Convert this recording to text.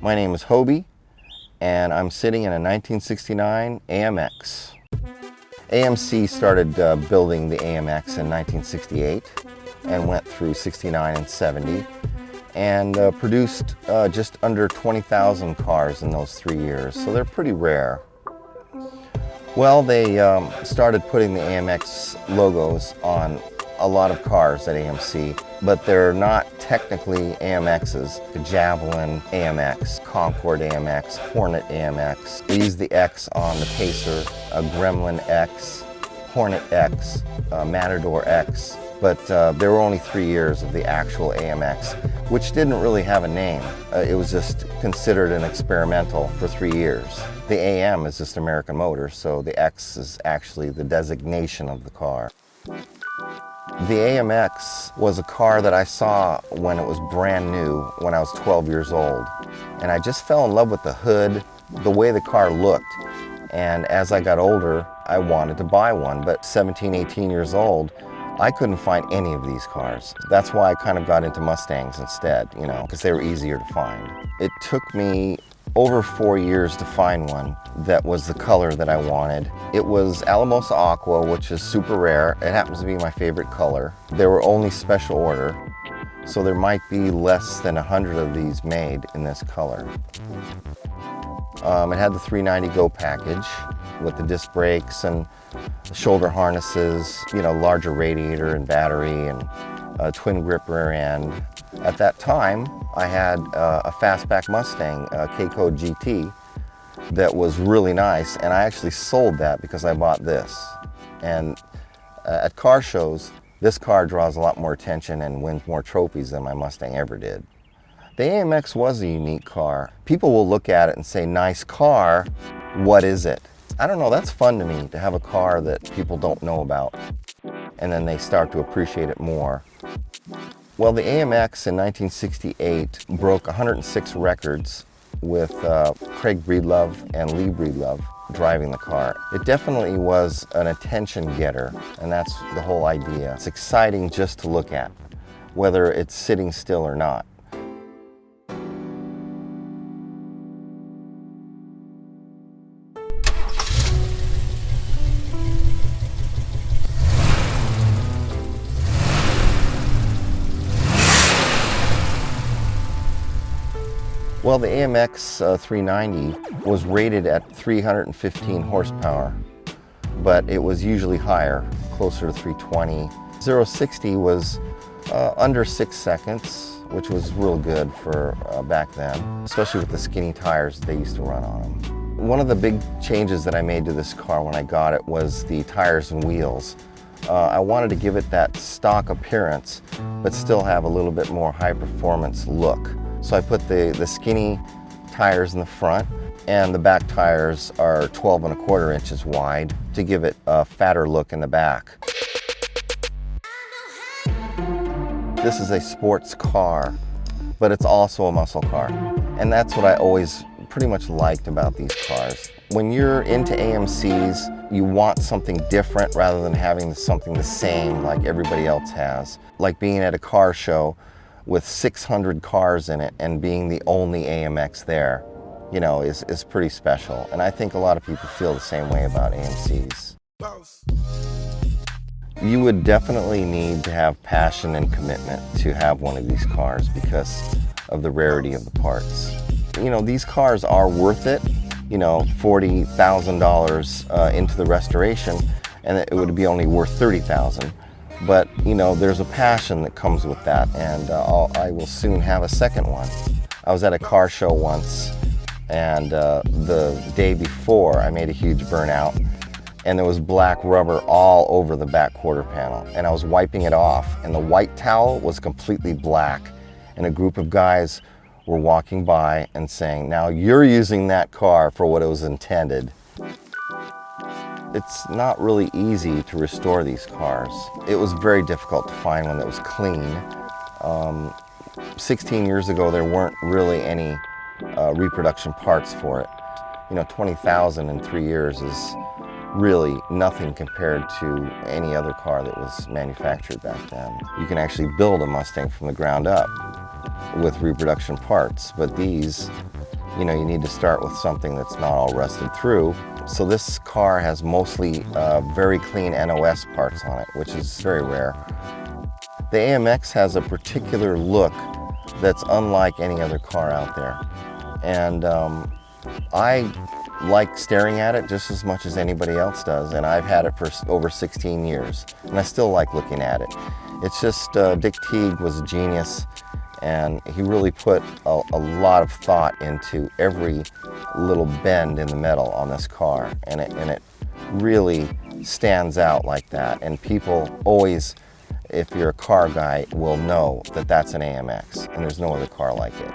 My name is Hobey, and I'm sitting in a 1969 AMX. AMC started building the AMX in 1968 and went through 69 and 70 and produced just under 20,000 cars in those 3 years, so they're pretty rare. Well, they started putting the AMX logos on a lot of cars at AMC, but they're not technically AMXs. The Javelin AMX, Concorde AMX, Hornet AMX. We use the X on the Pacer, a Gremlin X, Hornet X, Matador X, but there were only 3 years of the actual AMX, which didn't really have a name. It was just considered an experimental for 3 years. The AM is just American Motors, so the X is actually the designation of the car. The AMX was a car that I saw when it was brand new, when I was 12 years old. And I just fell in love with the hood, the way the car looked. And as I got older, I wanted to buy one, but 17, 18 years old, I couldn't find any of these cars. That's why I kind of got into Mustangs instead, you know, because they were easier to find. It took me over 4 years to find one that was the color that I wanted. It was Alamosa Aqua, which is super rare. It happens to be my favorite color. They were only special order, so there might be less than 100 of these made in this color. It had the 390 Go package with the disc brakes and shoulder harnesses, you know, larger radiator and battery and a twin grip rear end. At that time, I had a fastback Mustang, K-Code GT, that was really nice, and I actually sold that because I bought this. And at car shows, this car draws a lot more attention and wins more trophies than my Mustang ever did. The AMX was a unique car. People will look at it and say, nice car, what is it? I don't know, that's fun to me, to have a car that people don't know about, and then they start to appreciate it more. Well, the AMX in 1968 broke 106 records with Craig Breedlove and Lee Breedlove driving the car. It definitely was an attention getter, and that's the whole idea. It's exciting just to look at, whether it's sitting still or not. Well, the AMX 390 was rated at 315 horsepower, but it was usually higher, closer to 320. 0-60 was under 6 seconds, which was real good for back then, especially with the skinny tires they used to run on them. One of the big changes that I made to this car when I got it was the tires and wheels. I wanted to give it that stock appearance, but still have a little bit more high performance look. So I put the skinny tires in the front, and the back tires are 12¼ inches wide to give it a fatter look in the back. This is a sports car, but it's also a muscle car. And that's what I always pretty much liked about these cars. When you're into AMCs, you want something different rather than having something the same like everybody else has. Like being at a car show with 600 cars in it and being the only AMX there, you know, is pretty special. And I think a lot of people feel the same way about AMCs. You would definitely need to have passion and commitment to have one of these cars because of the rarity of the parts. You know, these cars are worth it, you know, $40,000 into the restoration, and it would be only worth $30,000. But, you know, there's a passion that comes with that, and I will soon have a second one. I was at a car show once, and the day before I made a huge burnout, and there was black rubber all over the back quarter panel, and I was wiping it off, and the white towel was completely black, and a group of guys were walking by and saying, now you're using that car for what it was intended. It's not really easy to restore these cars. It was very difficult to find one that was clean. 16 years ago, there weren't really any reproduction parts for it. You know, 20,000 in 3 years is really nothing compared to any other car that was manufactured back then. You can actually build a Mustang from the ground up with reproduction parts, but these you know, you need to start with something that's not all rusted through. So this car has mostly very clean NOS parts on it, which is very rare. The AMX has a particular look that's unlike any other car out there. And I like staring at it just as much as anybody else does, and I've had it for over 16 years, and I still like looking at it. It's just, Dick Teague was a genius, and he really put a lot of thought into every little bend in the metal on this car, and it really stands out like that. And people always, if you're a car guy, will know that that's an AMX, and there's no other car like it.